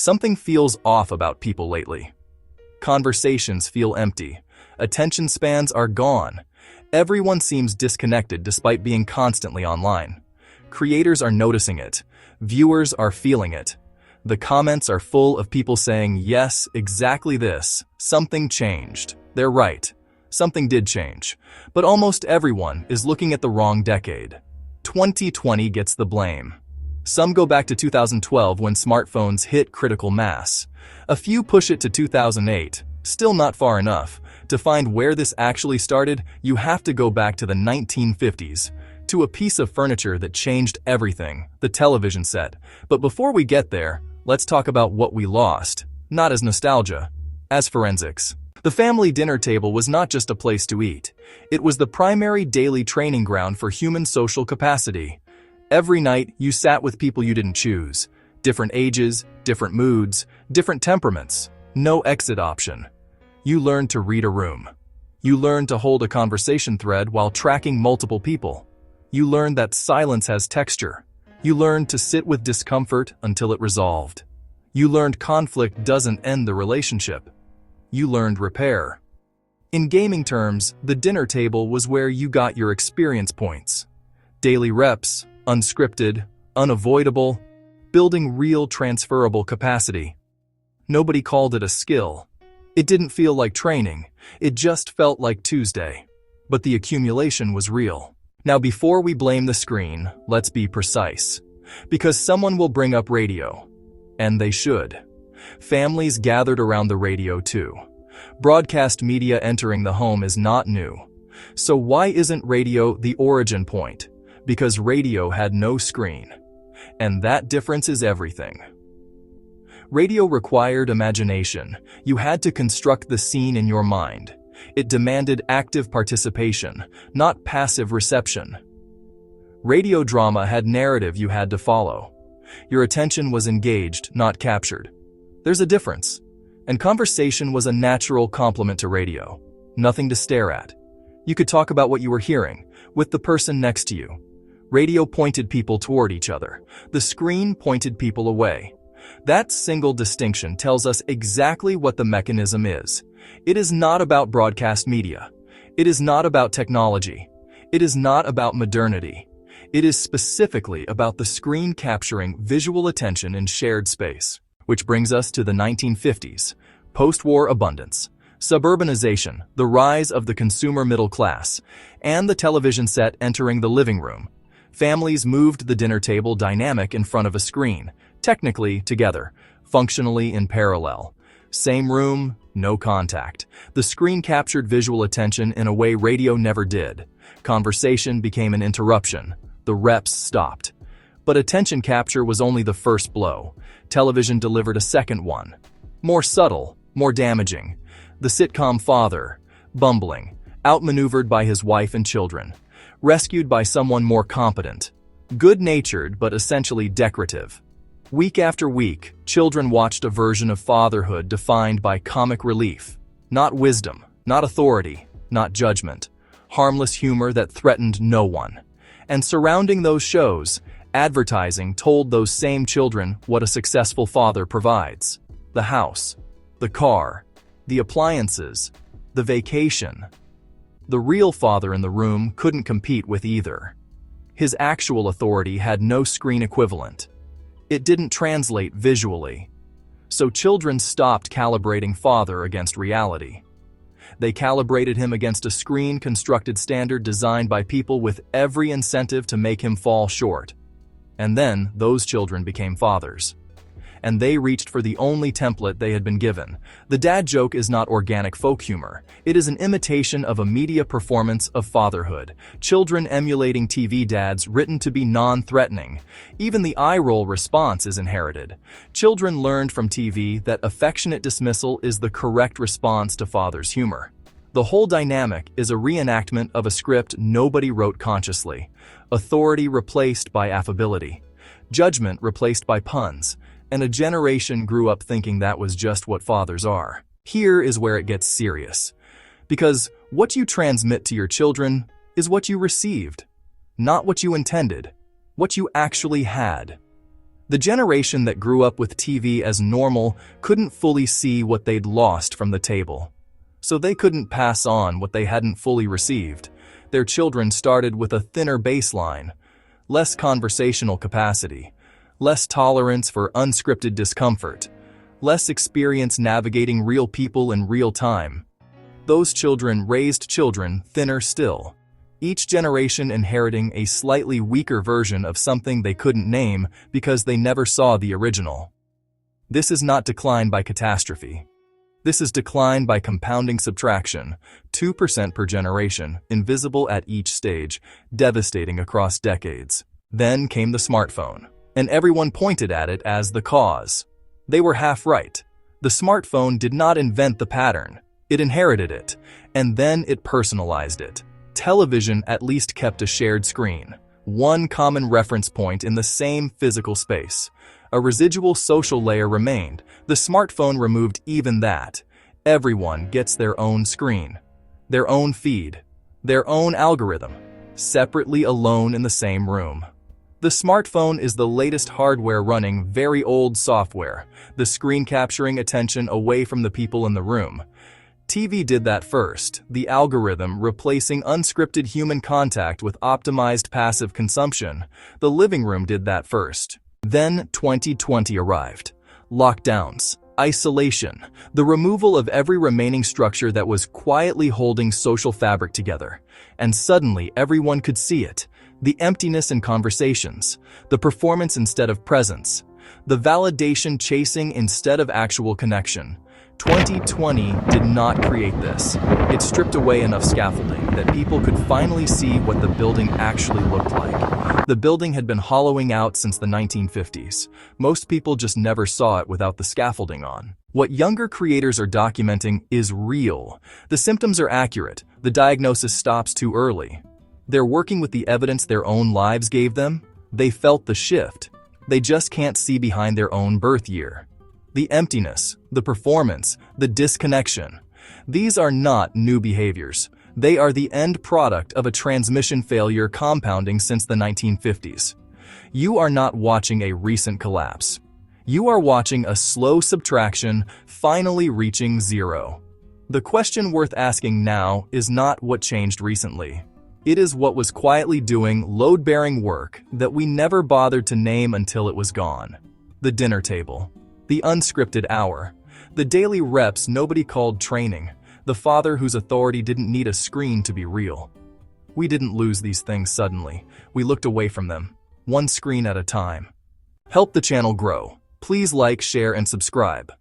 Something feels off about people lately. Conversations feel empty. Attention spans are gone. Everyone seems disconnected despite being constantly online. Creators are noticing it. Viewers are feeling it. The comments are full of people saying, yes, exactly this. Something changed. They're right. Something did change. But almost everyone is looking at the wrong decade. 2020 gets the blame. Some go back to 2012 when smartphones hit critical mass. A few push it to 2008, still not far enough. To find where this actually started, you have to go back to the 1950s, to a piece of furniture that changed everything, the television set. But before we get there, let's talk about what we lost, not as nostalgia, as forensics. The family dinner table was not just a place to eat. It was the primary daily training ground for human social capacity. Every night, you sat with people you didn't choose. Different ages, different moods, different temperaments. No exit option. You learned to read a room. You learned to hold a conversation thread while tracking multiple people. You learned that silence has texture. You learned to sit with discomfort until it resolved. You learned conflict doesn't end the relationship. You learned repair. In gaming terms, the dinner table was where you got your experience points. Daily reps, unscripted, unavoidable, building real transferable capacity. Nobody called it a skill. It didn't feel like training. It just felt like Tuesday. But the accumulation was real. Now, before we blame the screen, let's be precise. Because someone will bring up radio. And they should. Families gathered around the radio too. Broadcast media entering the home is not new. So why isn't radio the origin point? Because radio had no screen. And that difference is everything. Radio required imagination. You had to construct the scene in your mind. It demanded active participation, not passive reception. Radio drama had narrative you had to follow. Your attention was engaged, not captured. There's a difference. And conversation was a natural complement to radio. Nothing to stare at. You could talk about what you were hearing, with the person next to you. Radio pointed people toward each other. The screen pointed people away. That single distinction tells us exactly what the mechanism is. It is not about broadcast media. It is not about technology. It is not about modernity. It is specifically about the screen capturing visual attention in shared space. Which brings us to the 1950s. Post-war abundance, suburbanization, the rise of the consumer middle class, and the television set entering the living room. Families moved the dinner table dynamic in front of a screen, technically together, functionally in parallel. Same room, no contact. The screen captured visual attention in a way radio never did. Conversation became an interruption. The reps stopped. But attention capture was only the first blow. Television delivered a second one. More subtle, more damaging. The sitcom father, bumbling, outmaneuvered by his wife and children. Rescued by someone more competent. Good-natured but essentially decorative. Week after week, children watched a version of fatherhood defined by comic relief. Not wisdom, not authority, not judgment. Harmless humor that threatened no one. And surrounding those shows, advertising told those same children what a successful father provides. The house, the car, the appliances, the vacation. The real father in the room couldn't compete with either. His actual authority had no screen equivalent. It didn't translate visually. So children stopped calibrating father against reality. They calibrated him against a screen-constructed standard designed by people with every incentive to make him fall short. And then those children became fathers. And they reached for the only template they had been given. The dad joke is not organic folk humor. It is an imitation of a media performance of fatherhood. Children emulating TV dads written to be non-threatening. Even the eye-roll response is inherited. Children learned from TV that affectionate dismissal is the correct response to father's humor. The whole dynamic is a reenactment of a script nobody wrote consciously. Authority replaced by affability. Judgment replaced by puns. And a generation grew up thinking that was just what fathers are. Here is where it gets serious. Because what you transmit to your children is what you received, not what you intended, what you actually had. The generation that grew up with TV as normal couldn't fully see what they'd lost from the table. So they couldn't pass on what they hadn't fully received. Their children started with a thinner baseline, less conversational capacity, less tolerance for unscripted discomfort, less experience navigating real people in real time. Those children raised children thinner still, each generation inheriting a slightly weaker version of something they couldn't name because they never saw the original. This is not decline by catastrophe. This is decline by compounding subtraction, 2% per generation, invisible at each stage, devastating across decades. Then came the smartphone, and everyone pointed at it as the cause. They were half right. The smartphone did not invent the pattern. It inherited it, and then it personalized it. Television at least kept a shared screen, one common reference point in the same physical space. A residual social layer remained. The smartphone removed even that. Everyone gets their own screen, their own feed, their own algorithm, separately alone in the same room. The smartphone is the latest hardware running very old software, the screen capturing attention away from the people in the room. TV did that first, the algorithm replacing unscripted human contact with optimized passive consumption. The living room did that first. Then 2020 arrived. Lockdowns, isolation, the removal of every remaining structure that was quietly holding social fabric together. And suddenly everyone could see it. The emptiness in conversations, the performance instead of presence, the validation chasing instead of actual connection. 2020 did not create this. It stripped away enough scaffolding that people could finally see what the building actually looked like. The building had been hollowing out since the 1950s. Most people just never saw it without the scaffolding on. What younger creators are documenting is real. The symptoms are accurate. The diagnosis stops too early. They're working with the evidence their own lives gave them. They felt the shift. They just can't see behind their own birth year. The emptiness, the performance, the disconnection. These are not new behaviors. They are the end product of a transmission failure compounding since the 1950s. You are not watching a recent collapse. You are watching a slow subtraction finally reaching zero. The question worth asking now is not what changed recently. It is what was quietly doing load-bearing work that we never bothered to name until it was gone. The dinner table. The unscripted hour, the daily reps nobody called training, the father whose authority didn't need a screen to be real. We didn't lose these things suddenly. We looked away from them, one screen at a time. Help the channel grow. Please like, share, and subscribe.